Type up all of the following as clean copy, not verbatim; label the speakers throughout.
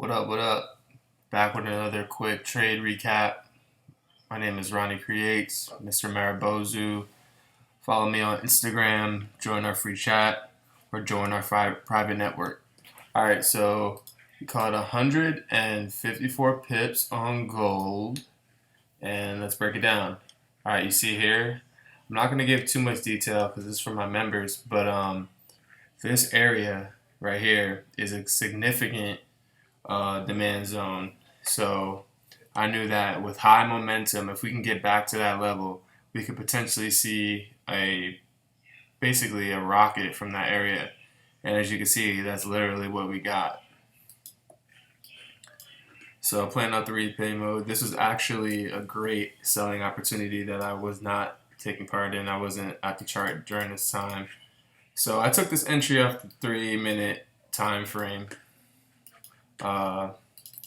Speaker 1: What up, what up? Back with another quick trade recap. My name is Ronnie Creates, Mr. Marabozu. Follow me on Instagram, join our free chat, or join our private network. Alright, so we caught 154 pips on gold, and let's break it down. Alright, you see here, I'm not going to give too much detail because this is for my members, but this area right here is a significant demand zone. So I knew that with high momentum, if we can get back to that level, we could potentially see basically a rocket from that area. And as you can see, that's literally what we got. So playing out the replay mode, this was actually a great selling opportunity that I was not taking part in. I wasn't at the chart during this time. So I took this entry off the 3-minute time frame.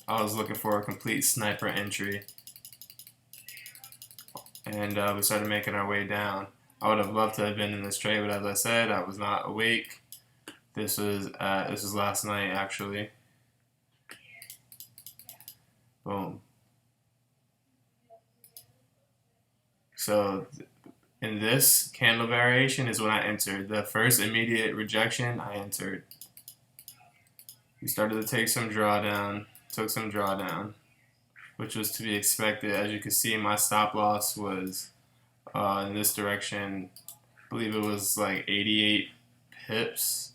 Speaker 1: I was looking for a complete sniper entry, and we started making our way down. I would have loved to have been in this trade, but as I said, I was not awake. This was last night actually. Boom. So in this candle variation is when I entered. The first immediate rejection, I entered. We started to take some drawdown, took some drawdown, which was to be expected. As you can see, my stop loss was in this direction. I believe it was like 88 pips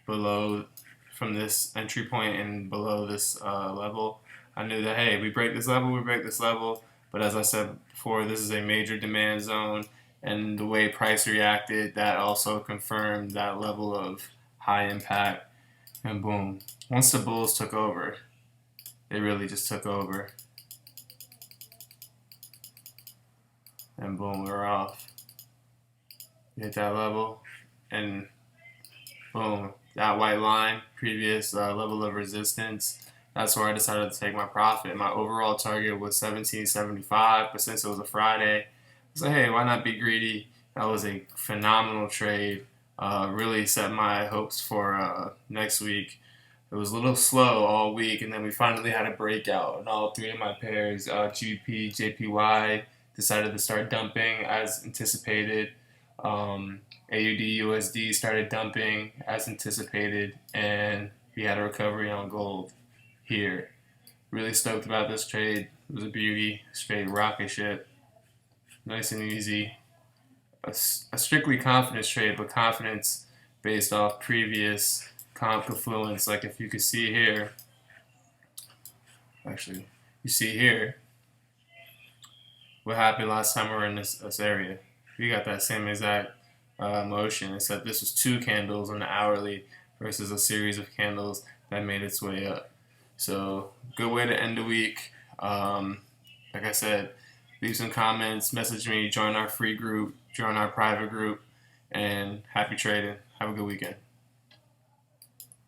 Speaker 1: below from this entry point and below this level. I knew that, hey, we break this level, we break this level. But as I said before, this is a major demand zone, and the way price reacted, that also confirmed that level of high impact. And boom, once the bulls took over, they really just took over. And boom, we're off. We hit that level, and boom, that white line, previous level of resistance, that's where I decided to take my profit. My overall target was 1775, but since it was a Friday, I was like, hey, why not be greedy? That was a phenomenal trade. Really set my hopes for next week. It was a little slow all week, and then we finally had a breakout. And all three of my pairs, GBP, JPY, decided to start dumping as anticipated. AUD, USD started dumping as anticipated, and we had a recovery on gold here. Really stoked about this trade. It was a beauty, straight rocket ship, nice and easy. A strictly confidence trade, but confidence based off previous comp confluence. Like if you could see here, actually, you see here what happened last time we were in this area. We got that same exact motion, except this was 2 candles on the hourly versus a series of candles that made its way up. So good way to end the week. Like I said, leave some comments, message me, join our free group, join our private group, and happy trading. Have a good weekend.